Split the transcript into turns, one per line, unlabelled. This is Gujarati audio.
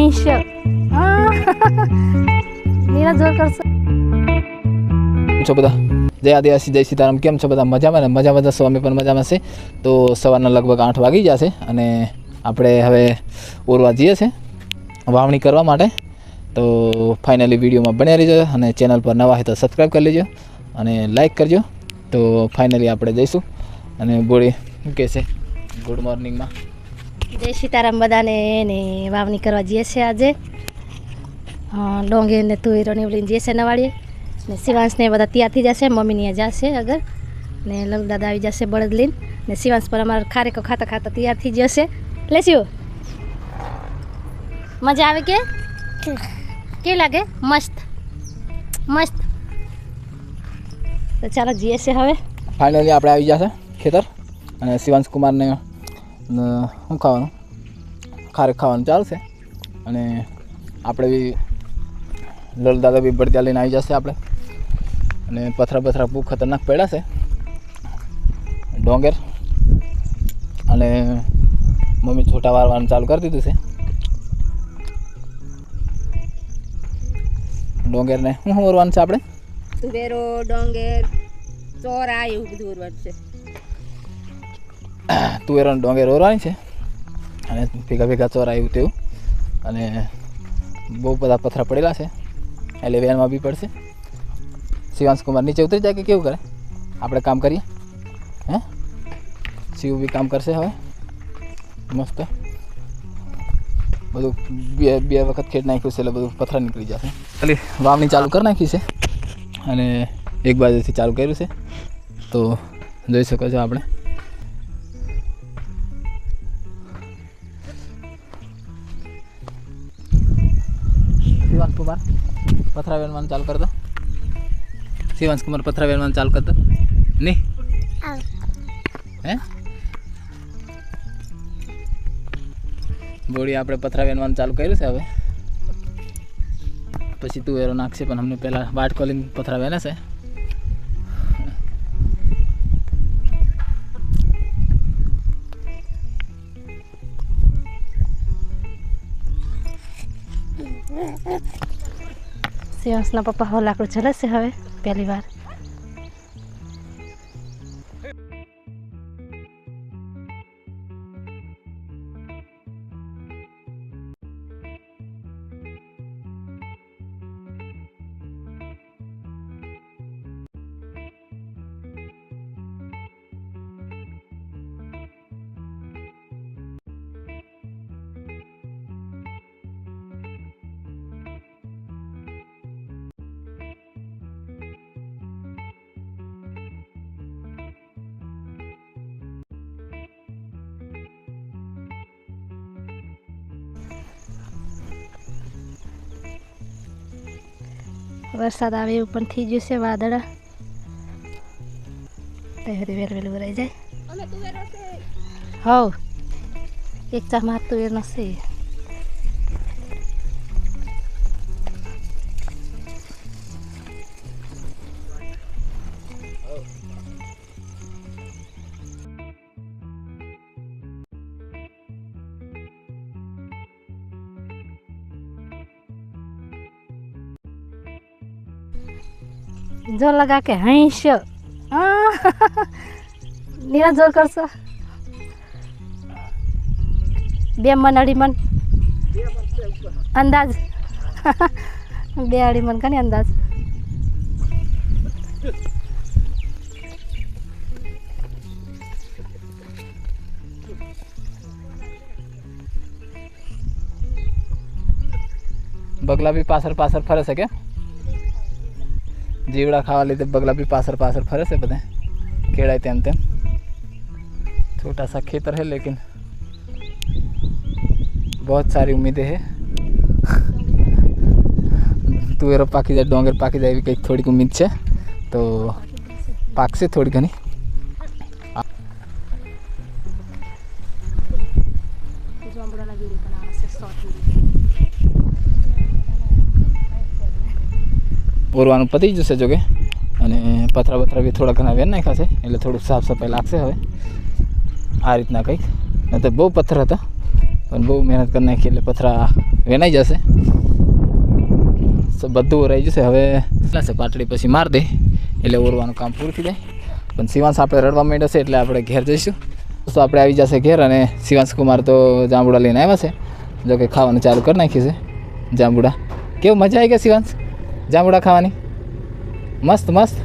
હૈશ નીરા જોર કરશો
છો બધા જય આદિવાસી જય સીતારામ કેમ છો બધા મજામાં ને મજામાં જશો અમે પણ મજામાં છે તો સવારના લગભગ 8 વાગી જશે અને આપણે હવે ઓરવા જઈએ છે વાવણી કરવા માટે તો ફાઇનલી વિડીયોમાં બન્યા રહેજો અને ચેનલ પર નવા હોય તો સબસ્ક્રાઈબ કરી લેજો અને લાઈક કરજો તો ફાઇનલી આપણે જઈશું અને બોડી શું કહે છે ગુડ મોર્નિંગમાં
જય સીતારામ બધાને ને વાવણી કરવા જઈએ છે આજે ડોંગેર ને તુવેરો ને લઈને જઈએ છે નવાડીએ ને શિવાંશ ને બધા તૈયાર થઈ જશે મમ્મી ને જશે અગર ને લલ દાદા આવી જશે બળદ લઈને ને શિવાંશ પર અમારે ખારેકો ખાતા ખાતા તૈયાર થઈ જશે લેસ્યો મજા આવે કે કેવું લાગે મસ્ત મસ્ત તો ચાલો જઈએ છે હવે
ફાઇનલી આપણે આવી જશે ખેતર અને શિવાંશ કુમારને શું ખાવાનું ખારેક ખાવાનું ચાલશે અને આપણે બી લલ દાદા બી બળદિયા લઈને આવી જશે આપણે અને પથરા બહુ ખતરનાક પડ્યા છે ડોંગેર અને મમ્મી છોટા વારવાનું ચાલુ કરી દીધું છે ડોંગેરને શું ઓરવાનું છે આપણે
તુવેરો ડોંગેર ચોરા એવું બધું ઓરવાનું છે
તુવેરો ડોંગેર ઓરવાની છે અને ભેગા ચોરા એવું તેવું અને બહુ બધા પથરા પડેલા છે એટલે વેનમાં બી પડશે શિવાંશ કુમાર નીચે ઉતરી જાય કે કેવું કરે આપણે કામ કરીએ હે શિવ બી કામ કરશે હવે મસ્ત બધું બે વખત ખેડ નાખ્યું છે એટલે બધું પથરા નીકળી જશે ખાલી વાવણી ચાલુ કરી નાખી છે અને એક બાજુથી ચાલુ કર્યું છે તો જોઈ શકો છો આપણે શિવાંશ કુમાર પથરા વેણવાનું ચાલુ કરી દો શિવાંશ કુમાર પથરા વેણવાનું ચાલુ કરી દો નહીં હે બોડી આપણે પથરા વેણવાનું ચાલુ કર્યું છે હવે પછી તુવેરો નાખશે પણ અમને પહેલાં વાટ ખોલીને પથરા વેને છે
શિવાંશના પપ્પા હવે લાકડું ચલાવશે હવે પહેલી વાર વરસાદ આવે એવું પણ થઈ ગયું છે વાદળા વહેલું ભરાઈ જાય હવ એક ચા માર તુવેરનો છે જોર લગા કે હૈશ નીરા જોર કરશો 2 મણ 2.5 મણ અંદાજ 2.5 મણ કને અંદાજ
બગલા બી પાછળ ફરે છે કે જીવડા ખાવા લીધે બગલા भी पासर फरे से बता केड़ा तेम तेम छोटा सा खेतर है लेकिन बहुत सारी उम्मीदें है तुवेरो पाकी जाए डोंगर पाकी जाए कई थोड़ी उम्मीद है तो पाक से थोड़ी घनी ઓરવાનું પતી જશે જોકે અને પથરા બી થોડા ઘણા વેન નાખ્યા છે એટલે થોડું સાફ સફાઈ લાગશે હવે આ રીતના કંઈક નહીં તો બહુ પથ્થર હતા પણ બહુ મહેનત કરી નાખી એટલે પથરા વેનાઈ જશે. બધું રહી જશે. હવે પાટડી પછી માર દે એટલે ઓરવાનું કામ પૂરું થઈ જાય. પણ શિવાંશ આપણે રડવા માંડ્યો છે એટલે આપણે ઘેર જઈશું. તો આપણે આવી જશે ઘેર અને શિવાંશ કુમાર તો જાંબુડા લઈને આવ્યા છે. જો કે ખાવાનું ચાલુ કરી નાખી છે જાંબુડા. કેવું મજા આવી ગઈ શિવાંશ જાંબુડા ખાવાની? મસ્ત મસ્ત.